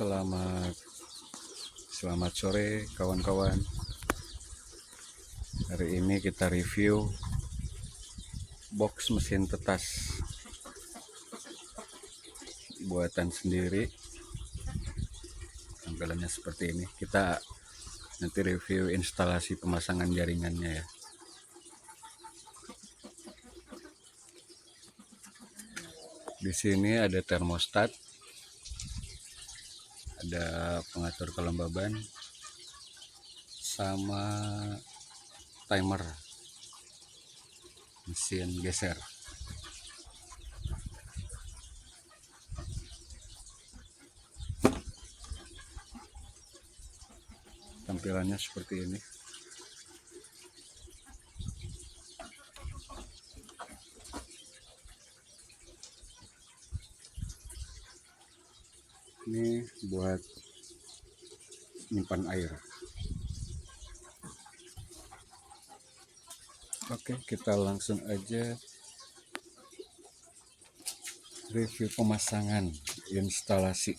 Selamat sore kawan-kawan. Hari ini kita review box mesin tetas buatan sendiri. Tampilannya seperti ini. Kita nanti review instalasi pemasangan jaringannya ya. Di sini ada termostat, ada pengatur kelembaban, sama timer mesin geser. Tampilannya seperti ini. Ini buat nyimpan air. Oke, kita langsung aja review pemasangan instalasi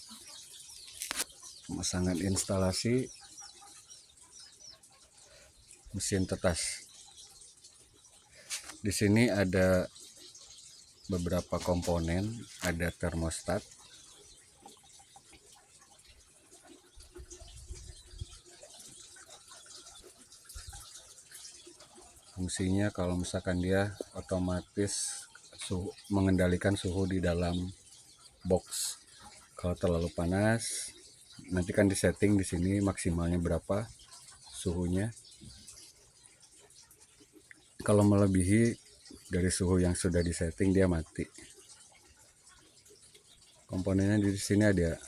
mesin tetas. Di sini ada beberapa komponen, ada termostat, fungsinya kalau misalkan dia otomatis mengendalikan suhu di dalam box. Kalau terlalu panas, nanti kan disetting di sini maksimalnya berapa suhunya. Kalau melebihi dari suhu yang sudah disetting, dia mati. Komponennya di sini ada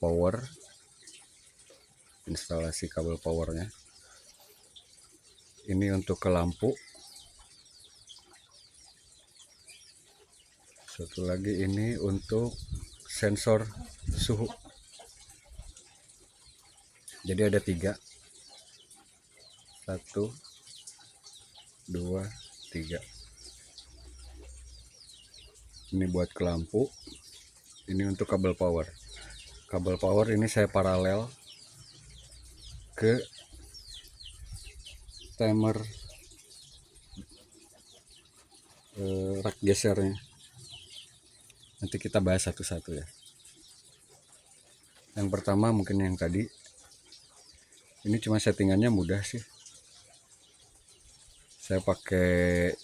power, instalasi kabel powernya. Ini untuk ke lampu. Satu lagi ini untuk sensor suhu. Jadi ada 3. 1, 2, 3. Ini buat ke lampu. Ini untuk kabel power. Kabel power ini saya paralel ke timer rak gesernya. Nanti kita bahas satu-satu ya. Yang pertama mungkin yang tadi. Ini cuma settingannya mudah sih. Saya pakai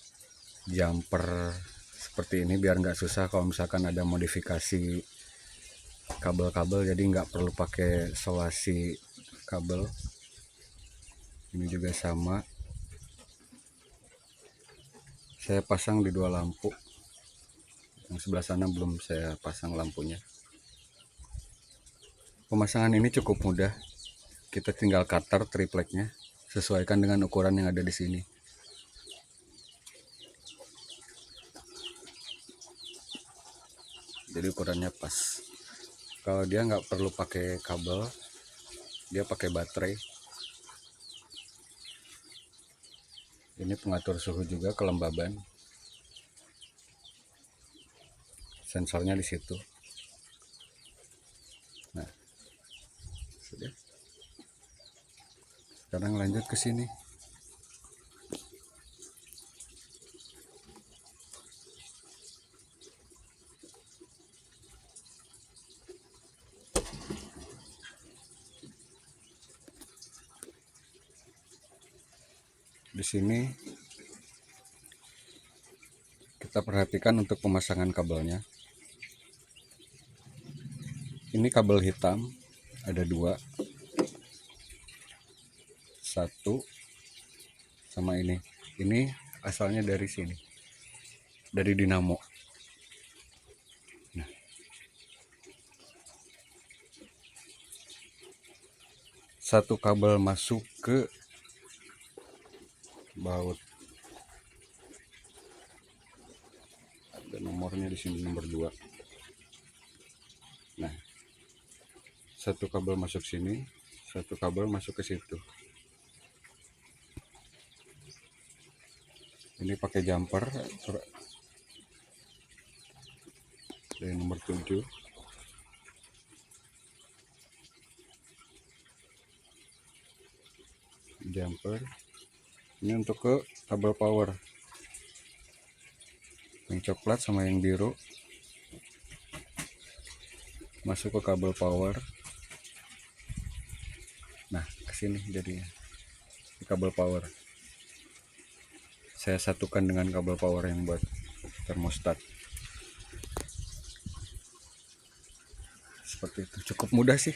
jumper seperti ini biar nggak susah kalau misalkan ada modifikasi kabel-kabel, jadi nggak perlu pakai selasi kabel. Ini juga sama. Saya pasang di 2 lampu. Yang sebelah sana belum saya pasang lampunya. Pemasangan ini cukup mudah. Kita tinggal cutter tripleknya, sesuaikan dengan ukuran yang ada di sini. Jadi ukurannya pas. Kalau dia nggak perlu pakai kabel, dia pakai baterai. Ini pengatur suhu juga, kelembaban. Sensornya di situ. Nah, sudah. Sekarang lanjut ke sini. Di sini kita perhatikan untuk pemasangan kabelnya. Ini kabel hitam, ada 2. 1 sama ini. Ini asalnya dari sini, dari dinamo. Nah, satu kabel masuk ke baut. Ada nomornya di sini, nomor 2. Nah, satu kabel masuk sini, satu kabel masuk ke situ. Ini pakai jumper. dari nomor 7. Jumper ini untuk ke kabel power yang coklat sama yang biru, masuk ke kabel power. Nah, kesini jadinya di kabel power saya satukan dengan kabel power yang buat termostat. Seperti itu, cukup mudah sih.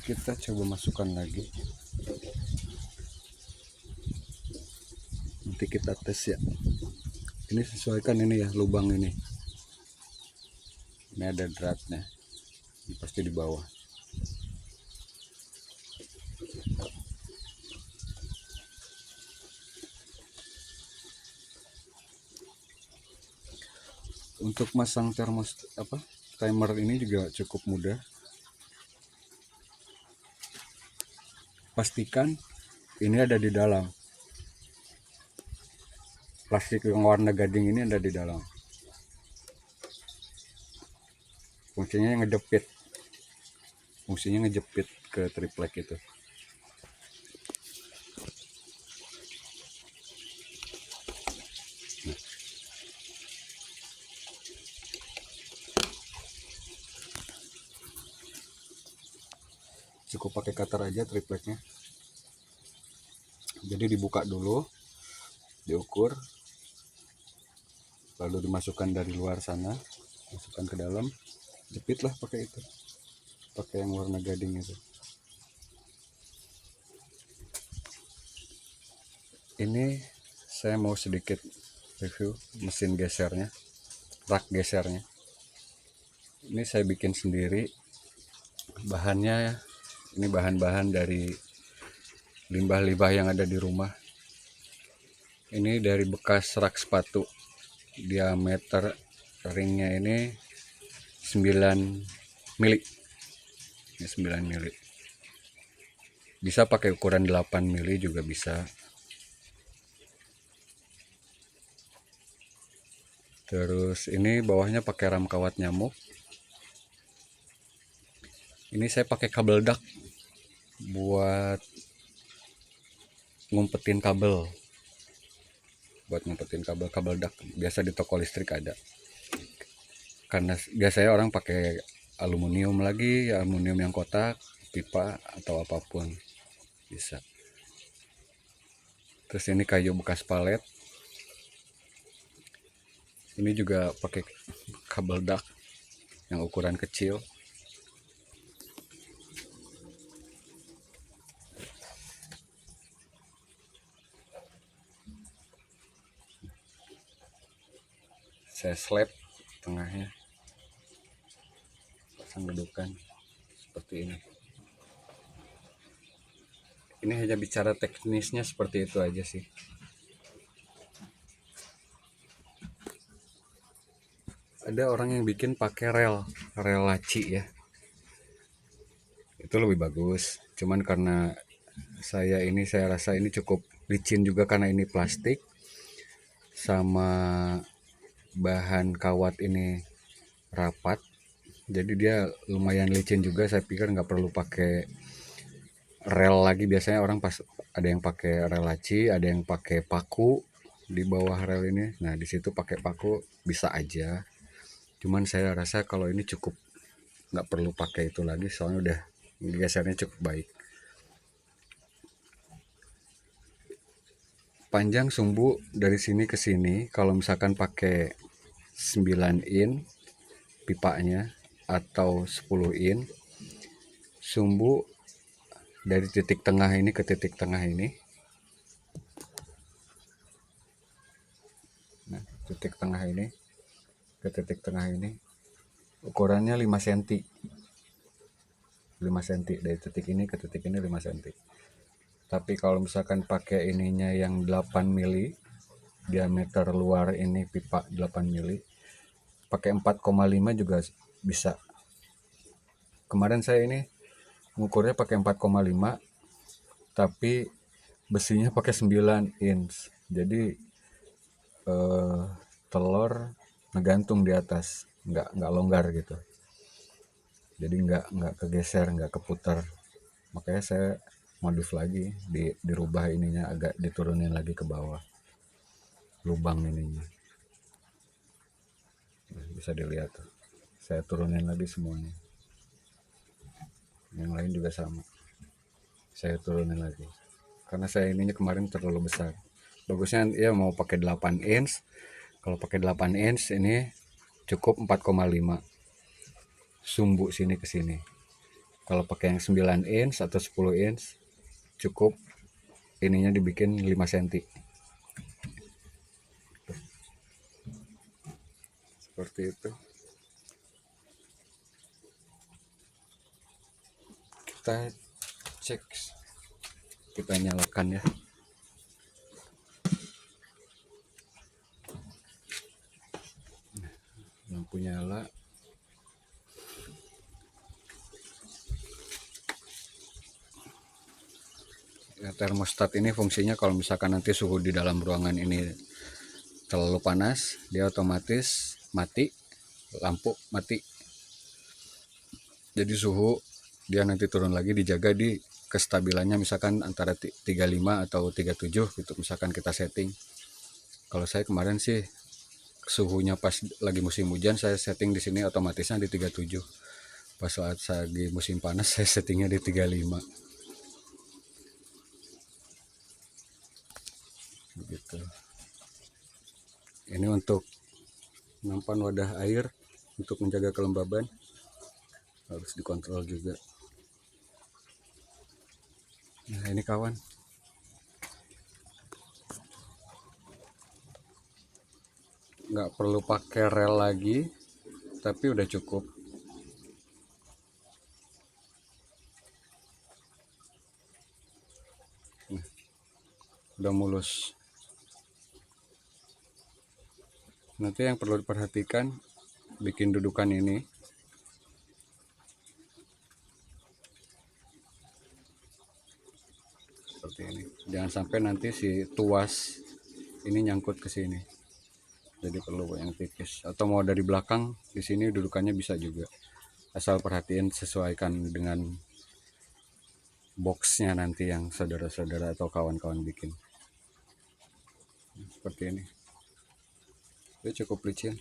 Kita coba masukkan lagi, nanti kita tes ya. Ini sesuaikan ini ya, lubang ini ada dratnya, ini pasti di bawah. Untuk masang timer ini juga cukup mudah. Pastikan ini ada di dalam. Plastik yang warna gading ini ada di dalam. Fungsinya ngejepit. Fungsinya ngejepit ke triplek itu. Nah. Cukup pakai cutter aja tripleknya. Jadi dibuka dulu, diukur, lalu dimasukkan dari luar sana, masukkan ke dalam, jepitlah pakai itu, pakai yang warna gading itu. Ini saya mau sedikit review mesin gesernya, rak gesernya. Ini saya bikin sendiri, bahannya ini bahan-bahan dari limbah-limbah yang ada di rumah. Ini dari bekas rak sepatu, diameter ringnya ini 9 mili. Ini 9 mili. Bisa pakai ukuran 8 mili juga bisa. Terus ini bawahnya pakai ram kawat nyamuk. Ini saya pakai kabel dak buat ngumpetin kabel. Buat ngumpetin kabel dak. Biasa di toko listrik ada. Karena biasanya orang pakai aluminium lagi, aluminium yang kotak, pipa atau apapun bisa. Terus ini kayu bekas palet. Ini juga pakai kabel dak yang ukuran kecil. Saya slap tengahnya, pasang gedukan seperti ini. Ini hanya bicara teknisnya seperti itu aja sih. Ada orang yang bikin pakai rel laci ya, itu lebih bagus. Cuman karena saya rasa ini cukup licin juga karena ini plastik sama bahan kawat ini rapat, jadi dia lumayan licin juga. Saya pikir nggak perlu pakai rel lagi. Biasanya orang pas ada yang pakai rel laci, ada yang pakai paku di bawah rel ini. Nah di situ pakai paku bisa aja. Cuman saya rasa kalau ini cukup, nggak perlu pakai itu lagi, soalnya udah gesernya cukup baik. Panjang sumbu dari sini ke sini, kalau misalkan pakai 9 in pipanya atau 10 in, sumbu dari titik tengah ini ke titik tengah ini. Nah, titik tengah ini ke titik tengah ini ukurannya 5 cm. 5 cm dari titik ini ke titik ini 5 cm. Tapi kalau misalkan pakai ininya yang 8 mili, diameter luar ini pipa 8 mili, pakai 4,5 juga bisa. Kemarin saya ini ngukurnya pakai 4,5, tapi besinya pakai 9 inch. Jadi telur ngegantung di atas, nggak longgar gitu, jadi nggak kegeser, nggak keputar. Makanya saya modif lagi, dirubah ininya, agak diturunin lagi ke bawah lubang ininya. Nah, bisa dilihat tuh, saya turunin lagi semuanya. Yang lain juga sama, saya turunin lagi karena saya ininya kemarin terlalu besar. Bagusnya ya mau pakai 8 inch. Kalau pakai 8 inch ini cukup 4,5 sumbu sini ke sini. Kalau pakai yang 9 inch atau 10 inch cukup ininya dibikin 5 cm. Seperti itu. Kita cek, kita nyalakan ya. Lampu nyala. Ya, termostat ini fungsinya kalau misalkan nanti suhu di dalam ruangan ini terlalu panas, dia otomatis mati, lampu mati. Jadi suhu dia nanti turun lagi, dijaga di kestabilannya misalkan antara 35 atau 37 gitu misalkan kita setting. Kalau saya kemarin sih suhunya pas lagi musim hujan saya setting di sini otomatisnya di 37. Pas saat lagi musim panas saya settingnya di 35. Begitu. Ini untuk nampan wadah air untuk menjaga kelembaban, harus dikontrol juga. Nah ini kawan, nggak perlu pakai rel lagi, tapi udah cukup. Nah, udah mulus. Nanti yang perlu diperhatikan, bikin dudukan ini seperti ini. Jangan sampai nanti si tuas ini nyangkut ke sini. Jadi perlu yang tipis. Atau mau dari belakang, di sini dudukannya bisa juga. Asal perhatiin sesuaikan dengan boxnya nanti yang saudara-saudara atau kawan-kawan bikin. Seperti ini. Itu cukup licin.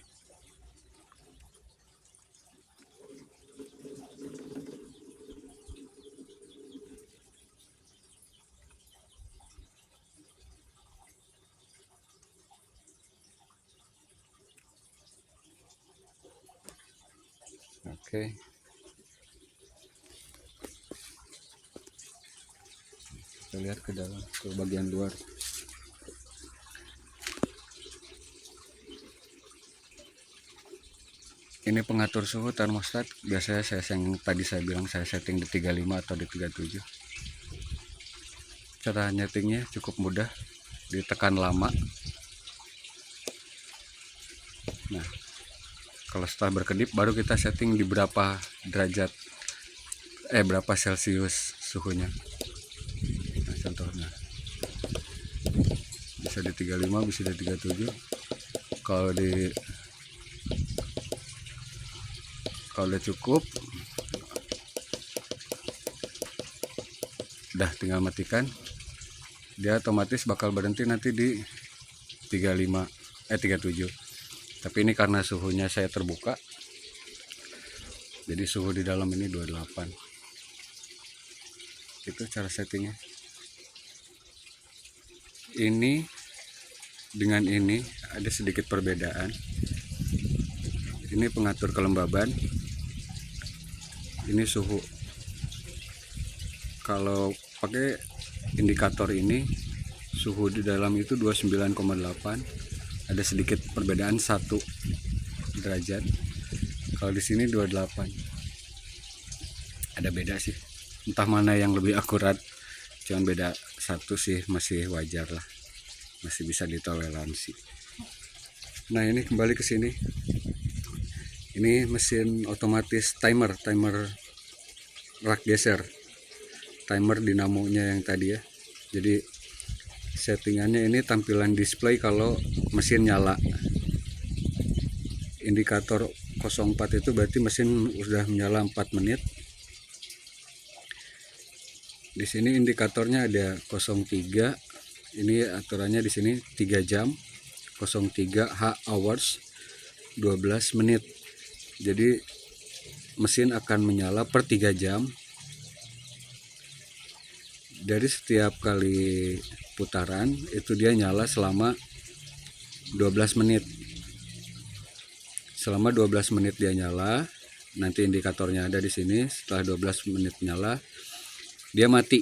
Oke. Kita lihat ke dalam, ke bagian luar. Ini pengatur suhu termostat. Biasanya yang tadi saya bilang saya setting di 35 atau di 37. Cara nyetingnya cukup mudah, ditekan lama. Nah, kalau setelah berkedip baru kita setting di berapa derajat, berapa celcius suhunya. Nah, contohnya bisa di 35, bisa di 37. Kalau udah cukup, udah tinggal matikan. Dia otomatis bakal berhenti nanti di 37. Tapi ini karena suhunya saya terbuka, jadi suhu di dalam ini 28. Itu cara settingnya. Ini dengan ini ada sedikit perbedaan. Ini pengatur kelembaban, ini suhu. Kalau pakai indikator ini suhu di dalam itu 29,8, ada sedikit perbedaan 1 derajat. Kalau di sini 28, ada beda sih, entah mana yang lebih akurat, cuman beda 1 sih, masih wajar lah, masih bisa ditoleransi. Nah ini kembali ke sini, ini mesin otomatis timer rak geser, timer dinamonya yang tadi ya. Jadi settingannya ini tampilan display kalau mesin nyala. indikator 04 itu berarti mesin sudah menyala 4 menit. Di sini indikatornya ada 03. Ini aturannya di sini 3 jam. 03 hours 12 menit. Jadi mesin akan menyala per 3 jam. Dari setiap kali putaran itu dia nyala selama 12 menit. Selama 12 menit dia nyala, nanti indikatornya ada di sini. Setelah 12 menit nyala, dia mati.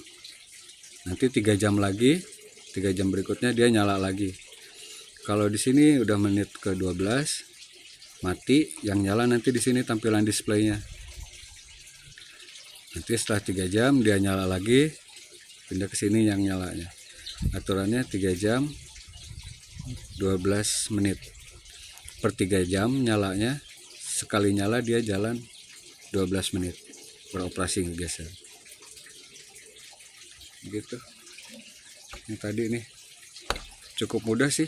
Nanti 3 jam lagi, 3 jam berikutnya dia nyala lagi. Kalau di sini udah menit ke-12 mati, yang nyala nanti di sini tampilan displaynya. Nanti setelah 3 jam dia nyala lagi, pindah ke sini yang nyalanya. Aturannya 3 jam 12 menit. Per 3 jam nyalanya, sekali nyala dia jalan 12 menit. Beroperasi ngegeser. Gitu. Ini tadi nih cukup mudah sih.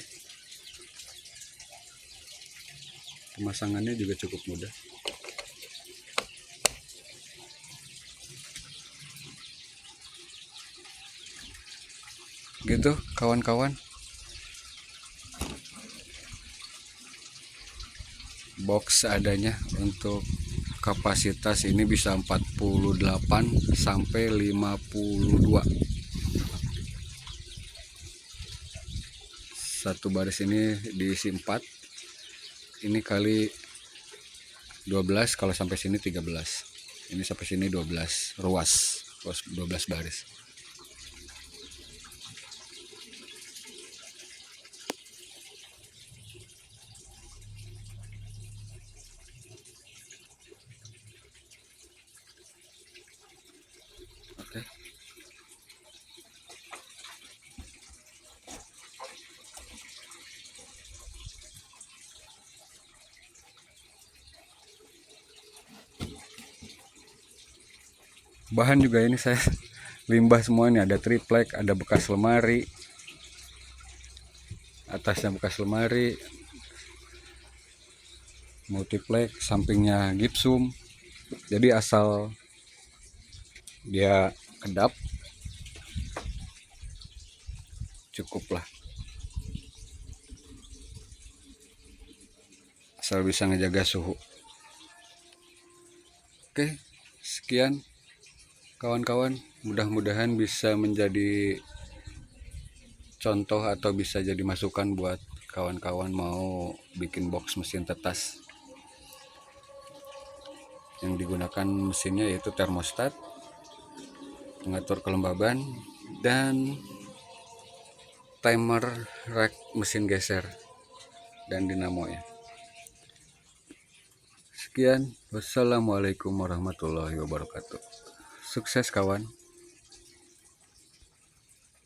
Pemasangannya juga cukup mudah. Gitu kawan-kawan. Box adanya untuk kapasitas ini bisa 48 sampai 52. Satu baris ini diisi 4. Ini kali 12, kalau sampai sini 13. Ini sampai sini 12 ruas 12 baris. Oke. Bahan juga ini saya limbah semua nih, ada triplek, ada bekas lemari, atasnya bekas lemari, multiplek, sampingnya gipsum. Jadi asal dia kedap cukup lah, asal bisa ngejaga suhu. Oke, sekian kawan-kawan, mudah-mudahan bisa menjadi contoh atau bisa jadi masukan buat kawan-kawan mau bikin box mesin tetas. Yang digunakan mesinnya yaitu termostat, pengatur kelembaban, dan timer rack mesin geser dan dinamo ya. Sekian, wassalamualaikum warahmatullahi wabarakatuh. Sukses kawan.